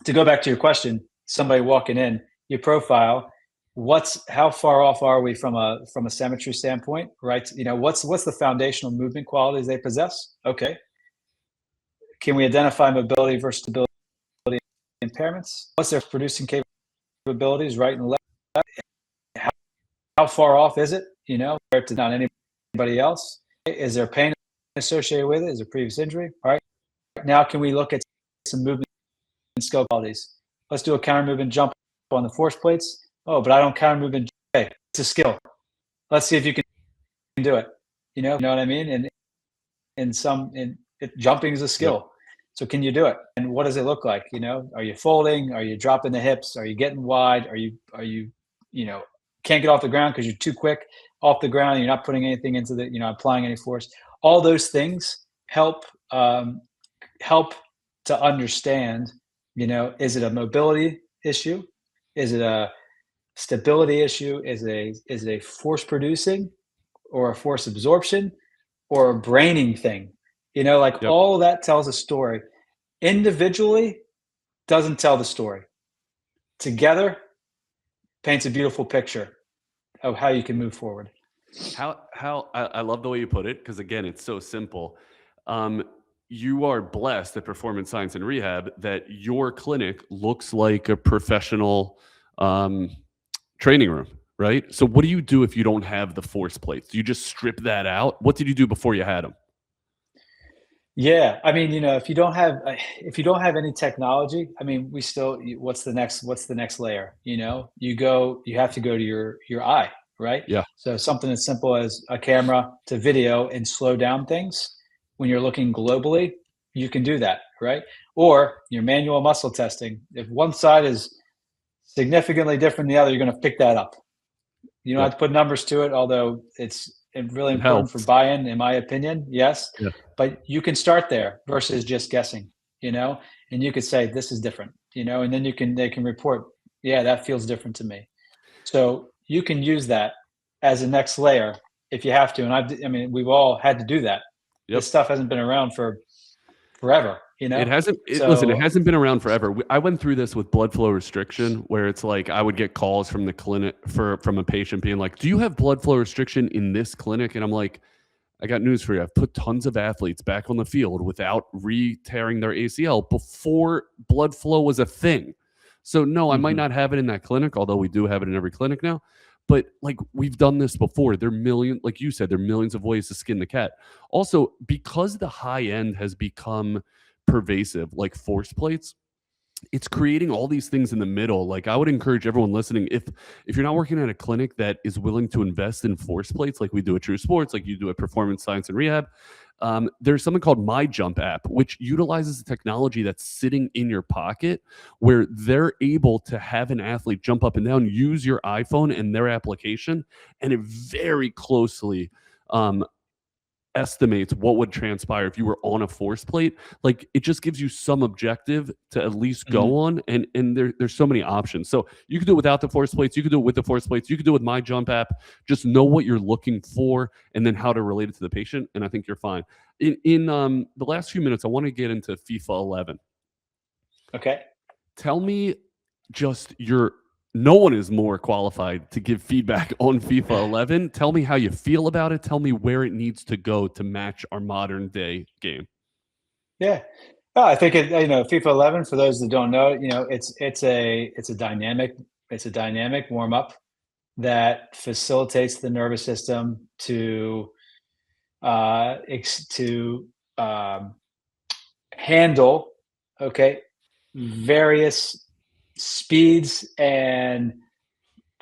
to go back to your question, somebody walking in, your profile, how far off are we from a symmetry standpoint, right? What's the foundational movement qualities they possess? Okay. Can we identify mobility versus stability impairments? What's their producing capabilities, right and left? How far off is it, compared to not anybody else? Is there pain associated with it? Is there previous injury? All right. Now, can we look at some movement and skill qualities? Let's do a counter movement jump on the force plates. Oh, but I don't counter movement. Hey, it's a skill. Let's see if you can do it. You know what I mean? And jumping is a skill. Yep. So can you do it? And what does it look like? Are you folding? Are you dropping the hips? Are you getting wide? Are you can't get off the ground because you're too quick off the ground and you're not putting anything into applying any force. All those things help to understand, is it a mobility issue? Is it a stability issue? Is it a force producing or a force absorption or a braining thing? Yep. All of that tells a story. Individually doesn't tell the story. Together paints a beautiful picture of how you can move forward. I love the way you put it, because again, it's so simple. You are blessed at Performance Science and Rehab that your clinic looks like a professional training room, right? So what do you do if you don't have the force plates? Do you just strip that out? What did you do before you had them? Yeah, I mean, if you don't have any technology, I mean, what's the next layer? You have to go to your eye, right? Yeah. So something as simple as a camera to video and slow down things when you're looking globally, you can do that, right? Or your manual muscle testing. If one side is significantly different than the other, you're going to pick that up. You don't have to put numbers to it, although it's really important for buy-in, in my opinion. Yes. Yeah. But you can start there versus just guessing, and you could say, this is different, and then they can report, yeah, that feels different to me. So you can use that as a next layer if you have to. And I mean, we've all had to do that. Yep. This stuff hasn't been around for forever. It hasn't. Listen, it hasn't been around forever. I went through this with blood flow restriction, where it's like I would get calls from the clinic from a patient being like, "Do you have blood flow restriction in this clinic?" And I'm like, "I got news for you. I've put tons of athletes back on the field without re-tearing their ACL before blood flow was a thing. So no, I might not have it in that clinic, although we do have it in every clinic now. But like we've done this before. There are million, like you said, there are millions of ways to skin the cat. Also, because the high end has become pervasive, like force plates, it's creating all these things in the middle. Like I would encourage everyone listening, if you're not working at a clinic that is willing to invest in force plates, like we do at True Sports, like you do at Performance Science and Rehab, there's something called My Jump app, which utilizes the technology that's sitting in your pocket, where they're able to have an athlete jump up and down, use your iPhone and their application, and it very closely estimates what would transpire if you were on a force plate. Like it just gives you some objective to at least go on, and there's so many options. So you could do it without the force plates, you could do it with the force plates, you could do it with My Jump app. Just know what you're looking for and then how to relate it to the patient, and I think you're fine. In the last few minutes, I want to get into FIFA 11. Okay. Tell me just your no one is more qualified to give feedback on FIFA 11. Tell me how you feel about it. Tell me where it needs to go to match our modern day game. Yeah. Oh, I think FIFA 11, for those that don't know, it's a dynamic warm up that facilitates the nervous system to handle, okay, various speeds and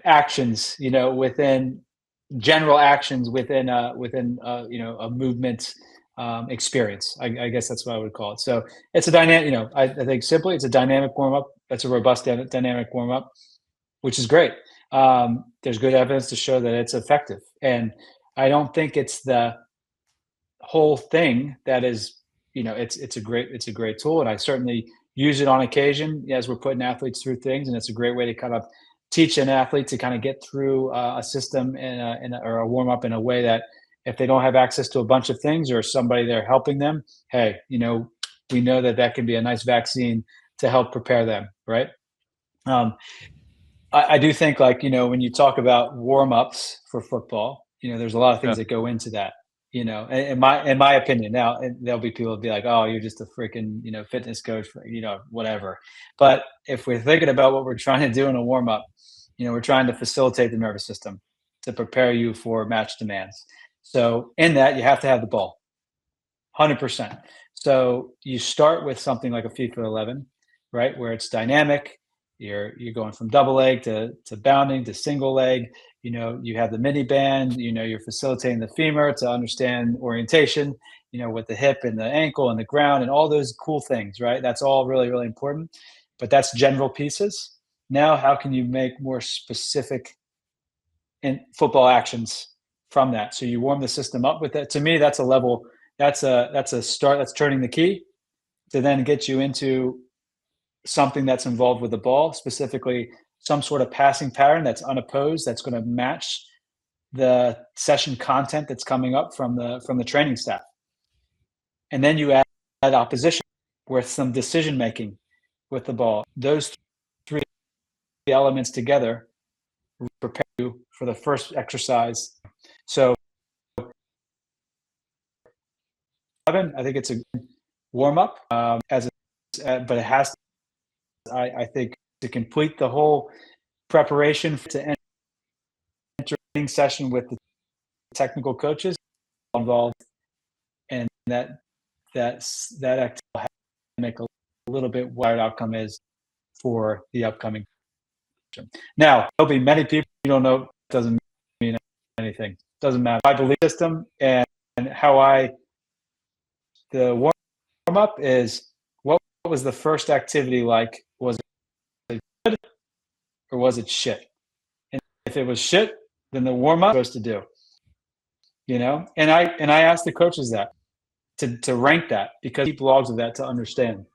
actions, within general actions within a movement experience. I guess that's what I would call it. So it's a dynamic, I think simply it's a dynamic warm up. That's a robust dynamic warm up, which is great. There's good evidence to show that it's effective, and I don't think it's the whole thing that is, it's a great tool, and I certainly use it on occasion as we're putting athletes through things, and it's a great way to kind of teach an athlete to kind of get through a system or a warm up in a way that if they don't have access to a bunch of things or somebody there helping them, hey, we know that can be a nice vaccine to help prepare them, right? I do think, like, when you talk about warm ups for football, there's a lot of things that go into that. In my opinion. Now, and there'll be people who'll be like, "Oh, you're just a freaking fitness coach, whatever." But if we're thinking about what we're trying to do in a warm up, we're trying to facilitate the nervous system to prepare you for match demands. So in that, you have to have the ball, 100%. So you start with something like a FIFA 11, right, where it's dynamic. You're going from double leg to bounding to single leg. You have the mini band. You're facilitating the femur to understand orientation. With the hip and the ankle and the ground and all those cool things, right? That's all really, really important. But that's general pieces. Now, how can you make more specific in football actions from that? So you warm the system up with that. To me, that's a level. That's a start. That's turning the key to then get you into something that's involved with the ball, specifically some sort of passing pattern that's unopposed, that's going to match the session content that's coming up from the training staff. And then you add opposition with some decision making with the ball. Those three elements together prepare you for the first exercise. So I think it's a warm up but it has to, I think, to complete the whole preparation to enter a training session with the technical coaches involved, and that activity will make a little bit what our outcome is for the upcoming. Now, there'll be many people you don't know. Doesn't mean anything. Doesn't matter. My belief system and how the warm up is, what was the first activity like? Was it good or was it shit? And if it was shit, then the warm up was supposed to do. And I asked the coaches that to rank that, because keep logs of that to understand.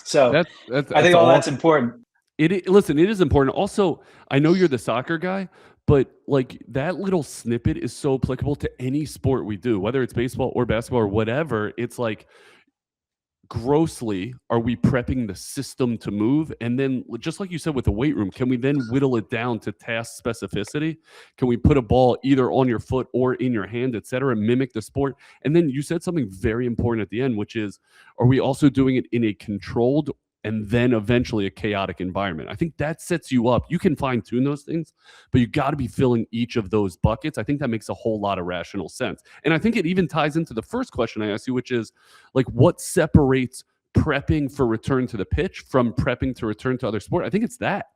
So that's I think all that's important. Listen, it is important. Also, I know you're the soccer guy, but like that little snippet is so applicable to any sport we do, whether it's baseball or basketball or whatever. It's like, grossly are we prepping the system to move? And then, just like you said with the weight room, can we then whittle it down to task specificity? Can we put a ball either on your foot or in your hand, etc., mimic the sport? And then you said something very important at the end, which is, are we also doing it in a controlled and then eventually a chaotic environment. I think that sets you up. You can fine tune those things, but you got to be filling each of those buckets. I think that makes a whole lot of rational sense. And I think it even ties into the first question I asked you, which is like, what separates prepping for return to the pitch from prepping to return to other sport? I think it's that,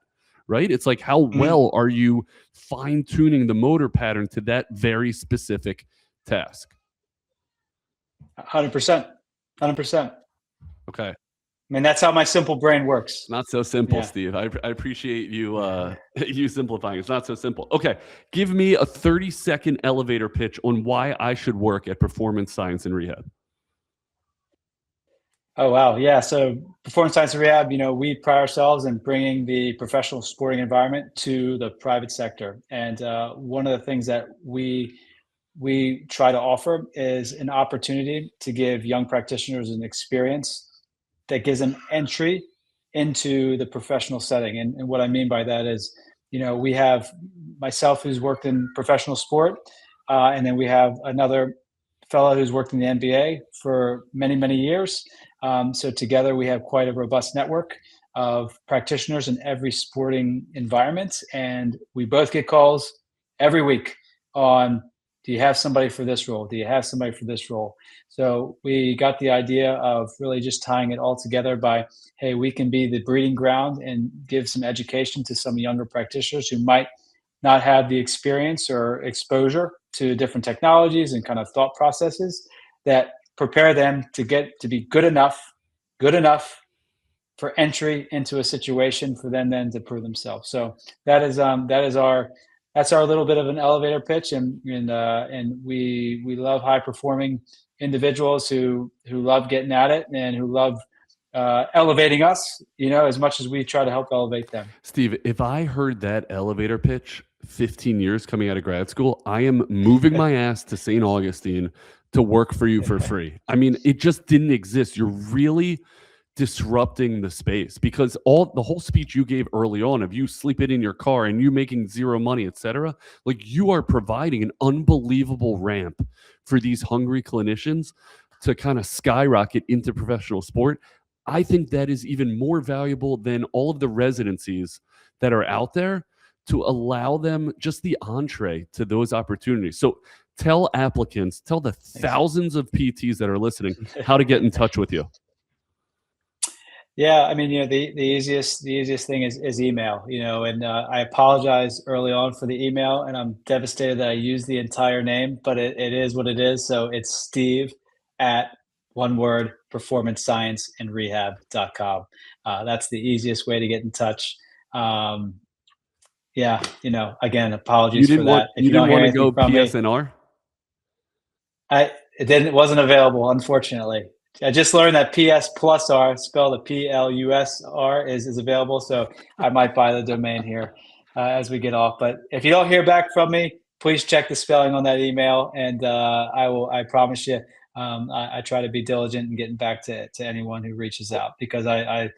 right? It's like, how well are you fine tuning the motor pattern to that very specific task? 100%. 100%. Okay. I mean, that's how my simple brain works. Not so simple, Steve. I appreciate you you simplifying. It's not so simple. Okay. Give me a 30-second elevator pitch on why I should work at Performance Science and Rehab. Oh, wow. Yeah. So Performance Science and Rehab, we pride ourselves in bringing the professional sporting environment to the private sector. And one of the things that we try to offer is an opportunity to give young practitioners an experience that gives them entry into the professional setting. And what I mean by that is, we have myself who's worked in professional sport, and then we have another fellow who's worked in the NBA for many, many years. So together we have quite a robust network of practitioners in every sporting environment. And we both get calls every week on, do you have somebody for this role? Do you have somebody for this role? So we got the idea of really just tying it all together by, hey, we can be the breeding ground and give some education to some younger practitioners who might not have the experience or exposure to different technologies and kind of thought processes that prepare them to get to be good enough for entry into a situation for them then to prove themselves. So that's our little bit of an elevator pitch, and we love high performing individuals who love getting at it and who love elevating us, as much as we try to help elevate them. Steve, if I heard that elevator pitch 15 years coming out of grad school, I am moving my ass to St. Augustine to work for you for free. I mean, it just didn't exist. You're really disrupting the space, because the whole speech you gave early on of you sleeping in your car and you making zero money, etc., like, you are providing an unbelievable ramp for these hungry clinicians to kind of skyrocket into professional sport. I think that is even more valuable than all of the residencies that are out there, to allow them just the entree to those opportunities. So tell applicants, tell the thousands of PTs that are listening how to get in touch with you. Yeah, I mean, the easiest thing is email, and I apologize early on for the email, and I'm devastated that I used the entire name, but it is what it is. So it's Steve at one word, performancescienceandrehab.com. That's the easiest way to get in touch. Yeah, again, apologies for that. If you didn't want to go PSNR? It wasn't available, unfortunately. I just learned that PS plus R, spelled a PLUSR, is available. So I might buy the domain here as we get off. But if you don't hear back from me, please check the spelling on that email, and I promise you, I try to be diligent in getting back to anyone who reaches out, because I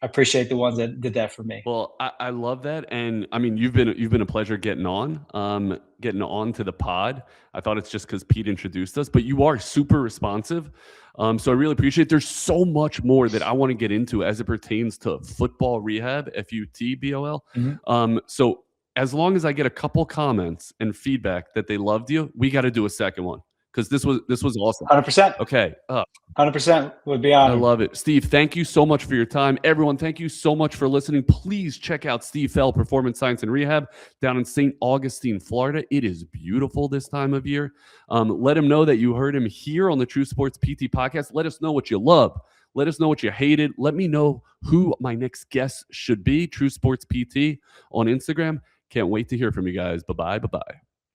appreciate the ones that did that for me. Well, I love that. And I mean, you've been a pleasure getting on to the pod. I thought it's just because Pete introduced us, but you are super responsive. So I really appreciate it. There's so much more that I want to get into as it pertains to football rehab, FUTBOL. Mm-hmm. So as long as I get a couple comments and feedback that they loved you, we got to do a second one, because this was awesome. 100%. Okay. 100% would be honored. I love it. Steve, thank you so much for your time. Everyone, thank you so much for listening. Please check out Steve Fell, Performance Science and Rehab, down in St. Augustine, Florida. It is beautiful this time of year. Let him know that you heard him here on the True Sports PT podcast. Let us know what you love. Let us know what you hated. Let me know who my next guest should be. True Sports PT on Instagram. Can't wait to hear from you guys. Bye-bye. Bye-bye.